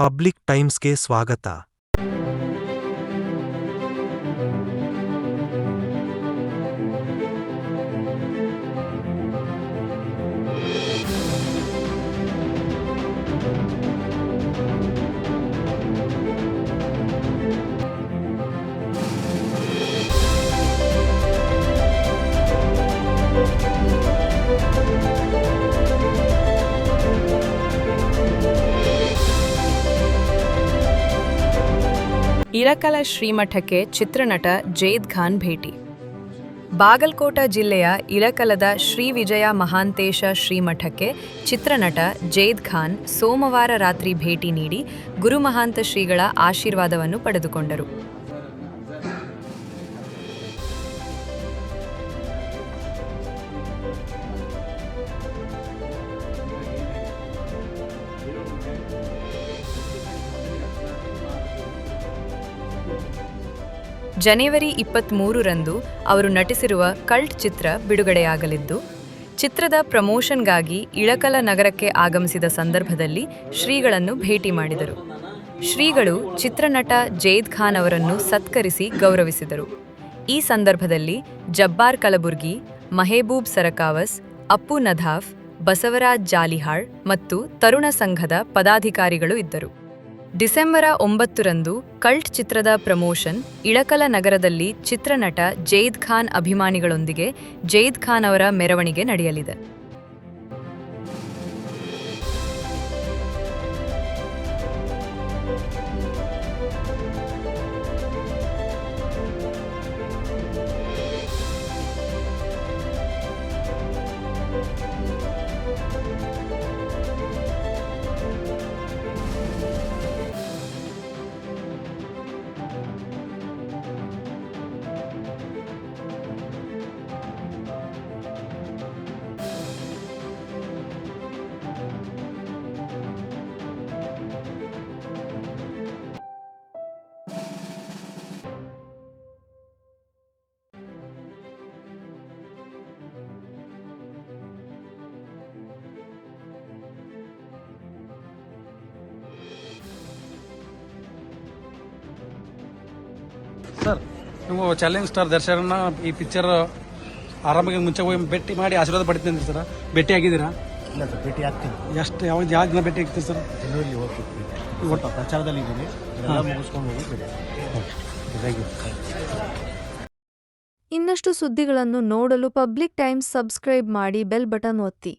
Public ಟೈಮ್ಸ್ಗೆ ಸ್ವಾಗತ. ಇಳಕಲ ಶ್ರೀಮಠಕ್ಕೆ ಚಿತ್ರನಟ ಜೈದ್ ಖಾನ್ ಭೇಟಿ. ಬಾಗಲಕೋಟ ಜಿಲ್ಲೆಯ ಇಳಕಲದ ಶ್ರೀ ವಿಜಯ ಮಹಾಂತೇಶ ಶ್ರೀಮಠಕ್ಕೆ ಚಿತ್ರನಟ ಜೈದ್ ಖಾನ್ ಸೋಮವಾರ ರಾತ್ರಿ ಭೇಟಿ ನೀಡಿ ಗುರುಮಹಾಂತ ಶ್ರೀಗಳ ಆಶೀರ್ವಾದವನ್ನು ಪಡೆದುಕೊಂಡರು. ಜನವರಿ 23ರಂದು ಅವರು ನಟಿಸಿರುವ ಕಲ್ಟ್ ಚಿತ್ರ ಬಿಡುಗಡೆಯಾಗಲಿದ್ದು, ಚಿತ್ರದ ಪ್ರಮೋಷನ್ಗಾಗಿ ಇಳಕಲ ನಗರಕ್ಕೆ ಆಗಮಿಸಿದ ಸಂದರ್ಭದಲ್ಲಿ ಶ್ರೀಗಳನ್ನು ಭೇಟಿ ಮಾಡಿದರು. ಶ್ರೀಗಳು ಚಿತ್ರನಟ ಜೈದ್ ಖಾನ್ ಅವರನ್ನು ಸತ್ಕರಿಸಿ ಗೌರವಿಸಿದರು. ಈ ಸಂದರ್ಭದಲ್ಲಿ ಜಬ್ಬಾರ್ ಕಲಬುರ್ಗಿ, ಮಹೇಬೂಬ್ ಸರಕಾವಸ್, ಅಪ್ಪು ನಧಾಫ್, ಬಸವರಾಜ್ ಜಾಲಿಹಾಳ್ ಮತ್ತು ತರುಣ ಸಂಘದ ಪದಾಧಿಕಾರಿಗಳು ಇದ್ದರು. ಡಿಸೆಂಬರ್ 9ರಂದು ಕಲ್ಟ್ ಚಿತ್ರದ ಪ್ರಮೋಷನ್ ಇಳಕಲ ನಗರದಲ್ಲಿ ಚಿತ್ರನಟ ಜೈದ್ ಖಾನ್ ಅಭಿಮಾನಿಗಳೊಂದಿಗೆ ಜೈದ್ ಖಾನ್ ಅವರ ಮೆರವಣಿಗೆ ನಡೆಯಲಿದೆ. ಸರ್, ನೀವು ಚಾಲೆಂಜ್ ಸ್ಟಾರ್ ದರ್ಶನ ಈ ಪಿಕ್ಚರ್ ಆರಂಭಕ್ಕೆ ಮುಂಚೆ ಹೋಗಿ ಭೇಟಿ ಮಾಡಿ ಆಶೀರ್ವಾದ ಪಡಿತೀನಿ ಸರ್. ಭೇಟಿ ಆಗಿದ್ದೀರಾ? ಇಲ್ಲ ಸರ್, ಭೇಟಿ ಆಗ್ತೀನಿ. ಯಾವ ದಿನ ಭೇಟಿ ಆಗ್ತೀವಿ ಸರ್? ಜನವರಿ ಹೋಗ್ತಿರ್ತೀನಿ. ಒಟ್ಟು ಪ್ರಚಾರದಲ್ಲಿ ಇದ್ದೀನಿ, ಎಲ್ಲ ಮುಗಿಸ್ಕೊಂಡು ಹೋಗಿ. ಇನ್ನಷ್ಟು ಸುದ್ದಿಗಳನ್ನು ನೋಡಲು ಪಬ್ಲಿಕ್ ಟೈಮ್ಸ್ ಸಬ್ಸ್ಕ್ರೈಬ್ ಮಾಡಿ, ಬೆಲ್ ಬಟನ್ ಒತ್ತಿ.